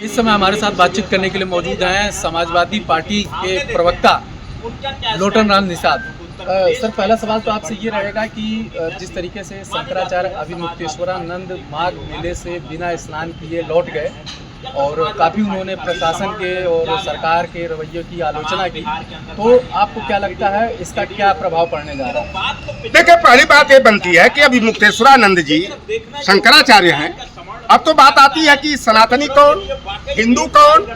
इस समय हमारे साथ बातचीत करने के लिए मौजूद हैं समाजवादी पार्टी के प्रवक्ता लोटन राम निषाद। सर, पहला सवाल तो आपसे ये रहेगा कि जिस तरीके से शंकराचार्य अभिमुक्तेश्वरानंद माघ मेले से बिना स्नान किए लौट गए और काफ़ी उन्होंने प्रशासन के और सरकार के रवैये की आलोचना की, तो आपको क्या लगता है इसका क्या प्रभाव पड़ने जा रहा है? देखिए, पहली बात ये बनती है कि अभिमुक्तेश्वरानंद जी शंकराचार्य हैं। अब तो बात आती है कि सनातनी कौन, हिंदू कौन।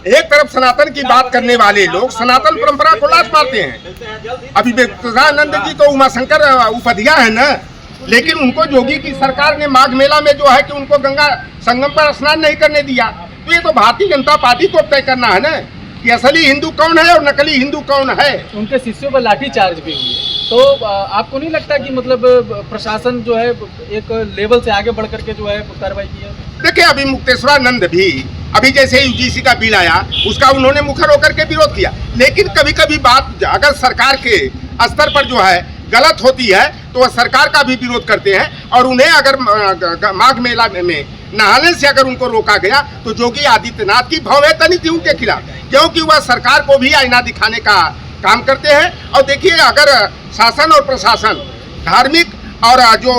एक तरफ सनातन की बात करने वाले लोग सनातन परंपरा को लात मारते हैं। अभिमुक्तेश्वरानंद जी तो उमाशंकर उपाध्याय है ना, लेकिन उनको योगी की सरकार ने माघ मेला में जो है कि उनको गंगा संगम पर स्नान नहीं करने दिया। तो ये तो भारतीय जनता पार्टी को तय करना है ना कि असली हिंदू कौन है और नकली हिंदू कौन है। उनके शिष्यों पर लाठीचार्ज भी हुई, तो आपको नहीं लगता कि मतलब प्रशासन जो है एक लेवल से आगे बढ़ करके जो है कार्रवाई की है? देखिए, अभिमुक्तेश्वरानंद भी अभी जैसे यूजीसी का बिल आया उसका उन्होंने मुखर होकर के विरोध किया, लेकिन कभी कभी बात अगर सरकार के स्तर पर जो है गलत होती है तो वह सरकार का भी विरोध करते हैं। और उन्हें अगर माघ मेला में नहाने से अगर उनको रोका गया तो योगी आदित्यनाथ की भव्यता नहीं थी उनके खिलाफ, क्योंकि वह सरकार को भी आईना दिखाने का काम करते हैं। और देखिए, अगर शासन और प्रशासन धार्मिक और जो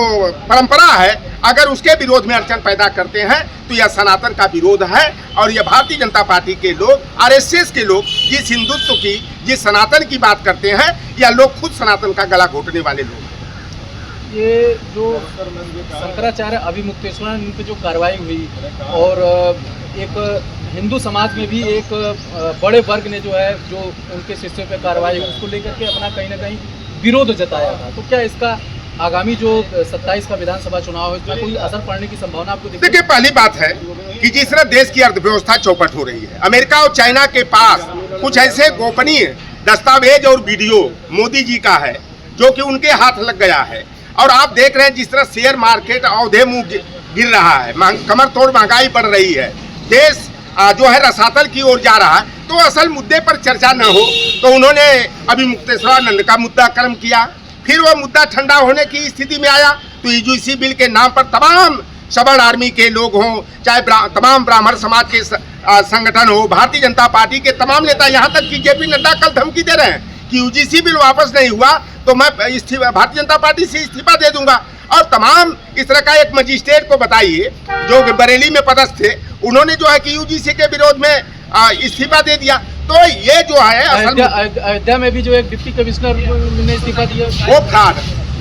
परंपरा है अगर उसके विरोध में अड़चन पैदा करते हैं तो यह सनातन का विरोध है। और यह भारतीय जनता पार्टी के लोग, आरएसएस के लोग जिस हिंदुत्व की, जिस सनातन की बात करते हैं, यह लोग खुद सनातन का गला घोटने वाले लोग हैं। ये जो शंकराचार्य अभिमुक्तेश्वरानंद पे जो कार्रवाई हुई और एक हिंदू समाज में भी एक बड़े वर्ग ने जो है जो उनके शिष्यों पे कार्रवाई हुई उसको लेकर के अपना कहीं ना कहीं विरोध जताया था, तो क्या इसका आगामी जो 27 का विधानसभा चुनाव है इसका कोई असर पड़ने की संभावना आपको दिखती है? देखिए, पहली बात है कि जिस तरह देश की अर्थव्यवस्था चौपट हो रही है, अमेरिका और चाइना के पास कुछ ऐसे गोपनीय दस्तावेज और वीडियो मोदी जी का है जो कि उनके हाथ लग गया है। और आप देख रहे हैं जिस तरह शेयर मार्केट औंधे मुंह गिर रहा है, कमर तोड़ महंगाई बढ़ रही है, देश जो है रसातल की ओर जा रहा है। तो असल मुद्दे पर चर्चा न हो तो उन्होंने अभिमुक्तेश्वरानंद का मुद्दा कर्म किया, फिर वह मुद्दा ठंडा होने की स्थिति में आया तो यूजीसी बिल के नाम पर तमाम सवर्ण आर्मी के लोग हों, चाहे तमाम ब्राह्मण समाज के संगठन हो, भारतीय जनता पार्टी के तमाम नेता, यहाँ तक कि जेपी नड्डा कल धमकी दे रहे हैं कि यूजीसी बिल वापस नहीं हुआ तो मैं भारतीय जनता पार्टी से इस्तीफा दे दूंगा। और तमाम इस तरह का एक मजिस्ट्रेट को बताइए जो बरेली में पदस्थ थे, उन्होंने जो है कि यूजीसी के विरोध में इस्तीफा दे दिया। तो ये जो है अयोध्या में भी जो एक डिप्टी कमिश्नर ने इस्तीफा दिया,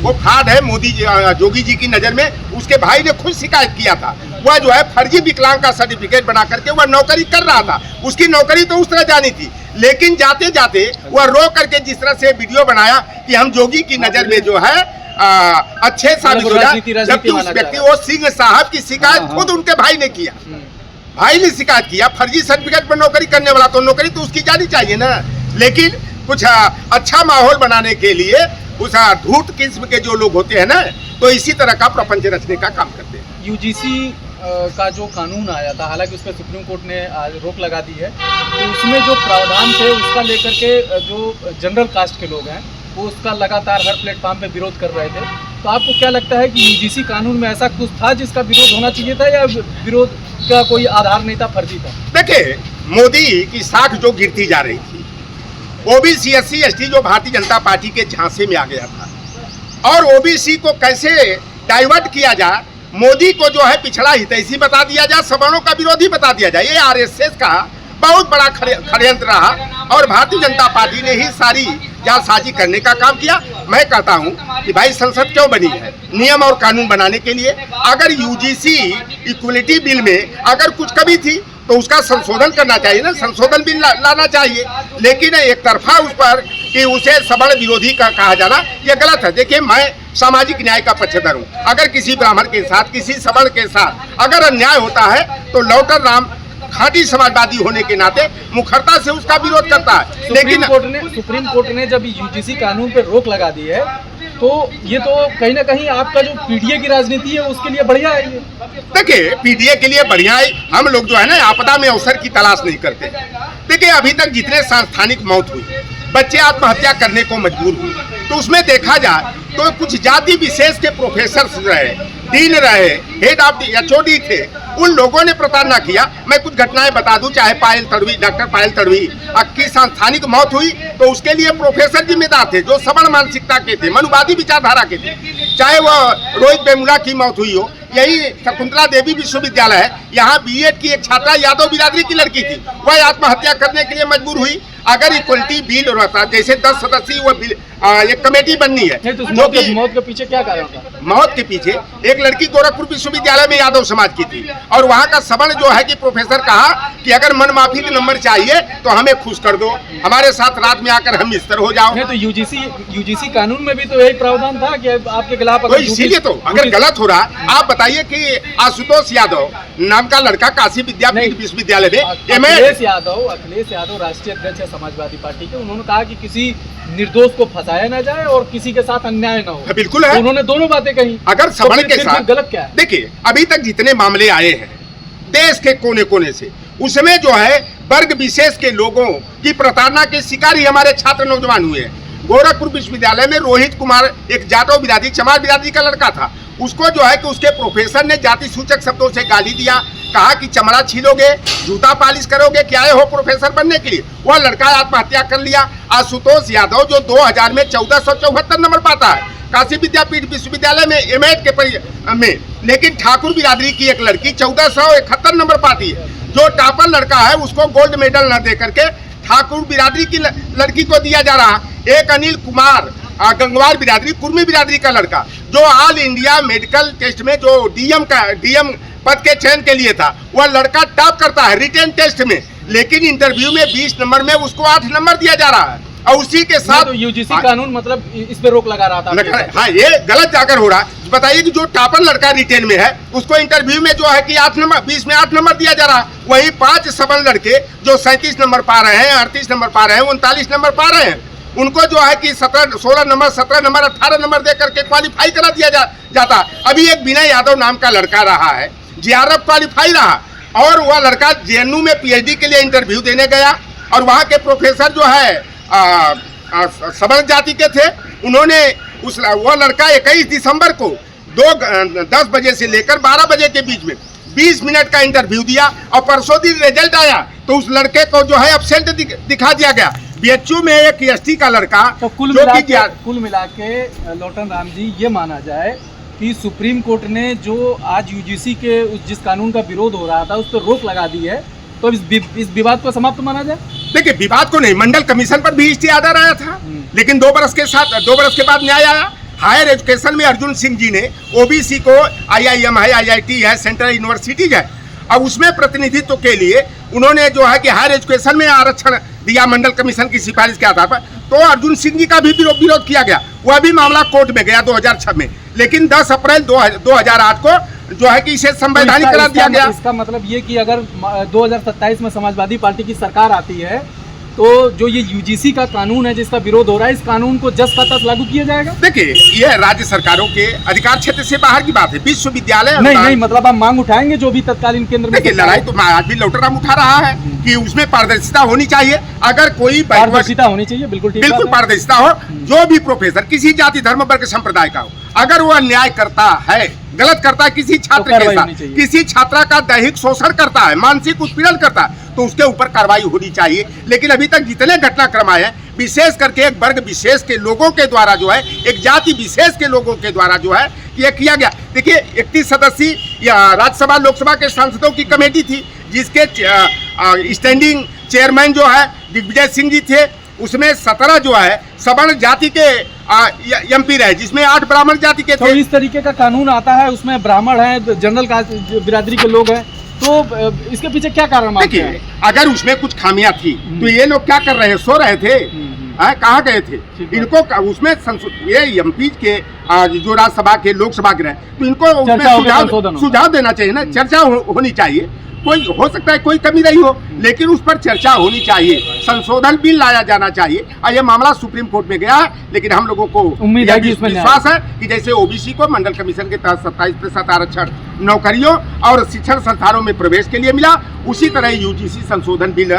वो फ्रॉड है मोदी जी, योगी जी की नज़र में। उसके भाई ने खुद शिकायत किया था, वह जो है फर्जी विकलांग का सर्टिफिकेट बना करके वह नौकरी कर रहा था। उसकी नौकरी तो उस तरह जानी थी, लेकिन जाते जाते वह रो करके जिस तरह से वीडियो बनाया कि हम योगी की नज़र में जो है अच्छे साबित हो जाए, जबकि उस व्यक्ति वो सिंह साहब की शिकायत खुद उनके भाई ने किया। भाई ने शिकायत किया फर्जी सर्टिफिकेट पर नौकरी करने वाला, तो नौकरी तो उसकी जानी चाहिए ना। लेकिन कुछ अच्छा माहौल बनाने के लिए उस धूर्त किस्म के जो लोग होते हैं ना, तो इसी तरह का प्रपंच रचने का काम करते हैं। यूजीसी का जो कानून आया था, हालांकि उस पर सुप्रीम कोर्ट ने रोक लगा दी है, तो उसमें जो प्रावधान थे उसका लेकर के जो जनरल कास्ट के लोग हैं वो उसका लगातार हर प्लेटफॉर्म पे विरोध कर रहे थे। तो आपको क्या लगता है कि यूजीसी कानून में ऐसा कुछ था जिसका विरोध होना चाहिए था या विरोध का कोई आधार नहीं था, फर्जी था? देखिए, मोदी की साख जो गिरती जा रही थी, ओबीसी SC ST जो भारतीय जनता पार्टी के झांसे में आ गया था, और ओबीसी को कैसे डाइवर्ट किया जाए, मोदी को जो है पिछड़ा हितैषी बता दिया जाए, सवर्णों का विरोधी बता दिया जाए, ये आरएसएस का बहुत बड़ा षड्यंत्र रहा। और भारतीय जनता पार्टी ने ही सारी जालसाजी करने का काम किया। मैं कहता हूं कि भाई संसद क्यों बनी है? नियम और कानून बनाने के लिए। अगर यूजीसी इक्वलिटी बिल में अगर कुछ कमी थी तो उसका संशोधन करना चाहिए ना, संशोधन बिल लाना चाहिए। लेकिन एक तरफा उस पर कि उसे सवर्ण विरोधी का कहा जाना यह गलत है। देखिए, मैं सामाजिक न्याय का पक्षधर हूँ। अगर किसी ब्राह्मण के साथ, किसी सवर्ण के साथ अगर अन्याय होता है तो लोटन राम खाटी समाजवादी होने के नाते मुखरता से उसका विरोध करता है। लेकिन सुप्रीम कोर्ट ने जब यूजीसी कानून पर रोक लगा दी है तो ये तो कहीं ना कहीं आपका जो पीडीए की राजनीति है उसके लिए बढ़िया है। देखिए, पीडीए के लिए बढ़िया है। हम लोग जो है ना आपदा में अवसर की तलाश नहीं करते। देखिए, अभी तक जितने सांस्थानिक मौत हुई, बच्चे आत्महत्या करने को मजबूर हुए, तो उसमें देखा जाए तो कुछ जाति विशेष के प्रोफेसर रहे, डीन रहे, हेड ऑफ HOD थे, उन लोगों ने प्रताड़ना किया। मैं कुछ घटनाएं बता दूं, चाहे पायल तड़वी, डॉक्टर पायल तड़वी की सांस्थानिक मौत हुई तो उसके लिए प्रोफेसर जिम्मेदार थे जो सबल मानसिकता के थे, मनुवादी विचारधारा के थे। चाहे वह रोहित वेमुला की मौत हुई हो, यही शकुंतला देवी विश्वविद्यालय है, यहाँ बीएड की एक छात्रा यादव बिरादरी की लड़की थी, वह आत्महत्या करने के लिए मजबूर हुई। अगर इक्वलिटी बिल रहता, जैसे 10 सदस्यीय वो बिल एक कमेटी बननी है, तो जो कि मौत के पीछे क्या कारण था? मौत के पीछे एक लड़की गोरखपुर विश्वविद्यालय में यादव समाज की थी और वहाँ का सबल जो है कि प्रोफेसर कहा कि अगर मन माफी के नंबर चाहिए तो हमें खुश कर दो, हमारे साथ रात में आकर हम मिस्तर हो जाओ। तो यूजीसी कानून में भी तो यही प्रावधान था कि आपके खिलाफ तो इसीलिए तो अगर गलत हो रहा, आप बताइए कि आशुतोष यादव नाम का लड़का काशी विद्यापीठ विश्वविद्यालय में अखिलेश यादव राष्ट्रीय अध्यक्ष है समाजवादी पार्टी के, उन्होंने कहा कि किसी निर्दोष को फंसाया ना जाए और किसी के साथ अन्याय ना हो। बिल्कुल है, उन्होंने दोनों बातें कही। अगर सबल के साथ गलत क्या है? देखिए, अभी तक जितने मामले आए हैं देश के कोने कोने से, उसमें जो है वर्ग विशेष के लोगों की प्रताड़ना के शिकार ही हमारे छात्र नौजवान हुए हैं। गोरखपुर विश्वविद्यालय में रोहित कुमार एक जाटव बिरादरी, चमार बिरादरी का लड़का था, उसको जो है कि उसके प्रोफेसर ने जाति सूचक शब्दों से गाली दिया, कहा कि चमड़ा छीलोगे, जूता पालिश करोगे, क्या आए हो प्रोफेसर बनने के लिए। वह लड़का आत्महत्या कर लिया। आशुतोष यादव जो 2000 में 1474 नंबर पाता है काशी विद्यापीठ विश्वविद्यालय में एमएड के में, लेकिन ठाकुर बिरादरी की एक लड़की 1471 नंबर पाती है। जो टॉपर लड़का है उसको गोल्ड मेडल न दे करके ठाकुर बिरादरी की लड़की को दिया जा रहा। एक अनिल कुमार गंगवार बिरादरी, कुर्मी बिरादरी का लड़का, जो ऑल इंडिया मेडिकल टेस्ट में जो डीएम पद के चयन के लिए था, वह लड़का टॉप करता है रिटेन टेस्ट में, लेकिन इंटरव्यू में 20 नंबर में उसको 8 नंबर दिया जा रहा है। और उसी के साथ तो यूजीसी कानून मतलब इस पे रोक लगा रहा था। हाँ, ये गलत जाकर हो रहा है। बताइए कि जो टॉपर लड़का रिटेन में है उसको इंटरव्यू में जो है कि 8 नंबर, 20 में 8 नंबर दिया जा रहा है। वही 5 सबल लड़के जो 37 नंबर पा रहे हैं, 38 नंबर पा रहे हैं, 39 नंबर पा रहे हैं, उनको जो है कि 16 नंबर, 17 नंबर, 18 नंबर दे करके क्वालिफाई करा दिया जाता। अभी एक विनय यादव नाम का लड़का रहा है, जेआरएफ क्वालिफाई रहा, और वह लड़का जेएनयू में पीएचडी के लिए इंटरव्यू देने गया और वहाँ के प्रोफेसर जो है सबल जाति के थे, उन्होंने वह लड़का 21 दिसंबर को 10 बजे से लेकर 12 बजे के बीच में 20 मिनट का इंटरव्यू दिया और परसों दिन रिजल्ट आया तो उस लड़के को जो है एब्सेंट दिखा दिया गया। बीएचयू में एक एसटी का लड़का, तो कुल मिला के लोटन राम जी, ये माना जाए कि सुप्रीम कोर्ट ने जो आज यूजीसी के जिस कानून का विरोध हो रहा था उस पर रोक लगा दी है, तो इस विवाद को समाप्त माना जाए? देखिए, विवाद को नहीं, मंडल कमीशन पर भी स्टे आर्डर आया था, लेकिन 2 बरस के बाद न्याय आया। हायर एजुकेशन में अर्जुन सिंह जी ने ओबीसी को आईआईएम है, आईआईटी है, सेंट्रल यूनिवर्सिटीज है, अब उसमें प्रतिनिधित्व के लिए उन्होंने जो है कि हायर एजुकेशन में आरक्षण दिया मंडल कमीशन की सिफारिश के आधार पर, तो अर्जुन सिंह जी का भी विरोध किया गया। वह भी मामला कोर्ट में गया 2006 में, लेकिन 10 अप्रैल 2008 को जो है कि इसे संवैधानिक करार दिया गया। इसका मतलब ये कि अगर 2027 में समाजवादी पार्टी की सरकार आती है तो जो ये यूजीसी का कानून है जिसका विरोध हो रहा है, इस कानून को जस का तस लागू किया जाएगा? देखिए, यह राज्य सरकारों के अधिकार क्षेत्र से बाहर की बात है। विश्वविद्यालय नहीं, मतलब आप मांग उठाएंगे जो भी तत्कालीन केंद्र में। देखिए, लड़ाई तो आज भी लोटराम उठा रहा है कि उसमें पारदर्शिता होनी चाहिए। अगर कोई पारदर्शिता होनी चाहिए, बिल्कुल पारदर्शिता हो। जो भी प्रोफेसर किसी जाति, धर्म, वर्ग, संप्रदाय का हो, अगर वो अन्याय करता है, गलत करता है किसी छात्र के साथ, किसी छात्रा का दैहिक शोषण करता है, मानसिक उत्पीड़न करता है, तो उसके ऊपर कार्रवाई होनी चाहिए। लेकिन अभी तक जितने घटनाक्रम आए हैं, विशेष करके एक वर्ग विशेष के लोगों के द्वारा जो है, एक जाति विशेष के लोगों के द्वारा जो है ये किया गया। देखिए, 31 सदस्यीय राज्यसभा लोकसभा के सांसदों की कमेटी थी जिसके स्टैंडिंग चेयरमैन जो है दिग्विजय सिंह जी थे। उसमें 17 जो है सवर्ण जाति के एमपी रहे, जिसमें 8 ब्राह्मण जाति के थे। तो इस तरीके का कानून आता है, उसमें ब्राह्मण है, जनरल कास्ट बिरादरी के लोग हैं, तो इसके पीछे क्या कारण मानते हैं? अगर उसमें कुछ खामियां थी तो ये लोग क्या कर रहे हैं? सो रहे थे? कहाँ गए थे? इनको उसमें ये एमपी के जो राज्यसभा के, लोकसभा के रहे, तो इनको उसमें सुझाव देना चाहिए ना, चर्चा होनी चाहिए। कोई हो सकता है कोई कमी रही हो, लेकिन उस पर चर्चा होनी चाहिए, संशोधन बिल लाया जाना चाहिए। और यह मामला सुप्रीम कोर्ट में गया है, लेकिन हम लोगों को उम्मीद है कि विश्वास है कि जैसे ओबीसी को मंडल कमीशन के तहत 27% आरक्षण नौकरियों और शिक्षण संस्थानों में प्रवेश के लिए मिला, उसी तरह यूजीसी संशोधन बिल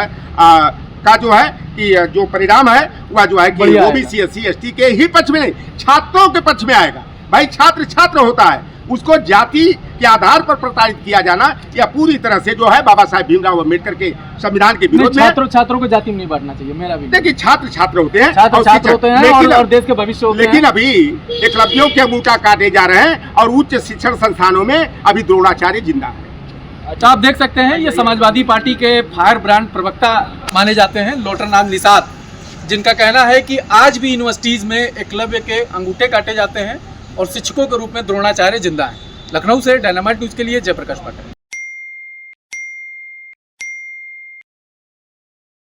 का जो है कि जो परिणाम है वह जो है कि ओबीसी, एससी, एसटी के ही पक्ष में नहीं, छात्रों के पक्ष में आएगा। भाई छात्र छात्र होता है, उसको जाति के आधार पर प्रताड़ित किया जाना या पूरी तरह से जो है बाबा साहेब भीमराव अम्बेडकर के संविधान के विरोध में। छात्रों को जाति में नहीं बांटना चाहिए, मेरा भी। देखिए छात्र छात्र होते हैं, छात्र होते हैं और देश के भविष्य होते हैं। लेकिन अभी एकलव्यों के अंगूठा काटे जा रहे हैं और उच्च शिक्षण संस्थानों में अभी द्रोणाचार्य जिंदा है। अच्छा, आप देख सकते हैं ये समाजवादी पार्टी के फायर ब्रांड प्रवक्ता माने जाते हैं लोटरनाथ निषाद, जिनका कहना है कि आज भी यूनिवर्सिटीज में एकलव्य के अंगूठे काटे जाते हैं और शिक्षकों के रूप में द्रोणाचार्य जिंदा हैं। लखनऊ से डायनामाइट न्यूज के लिए जयप्रकाश पाठक।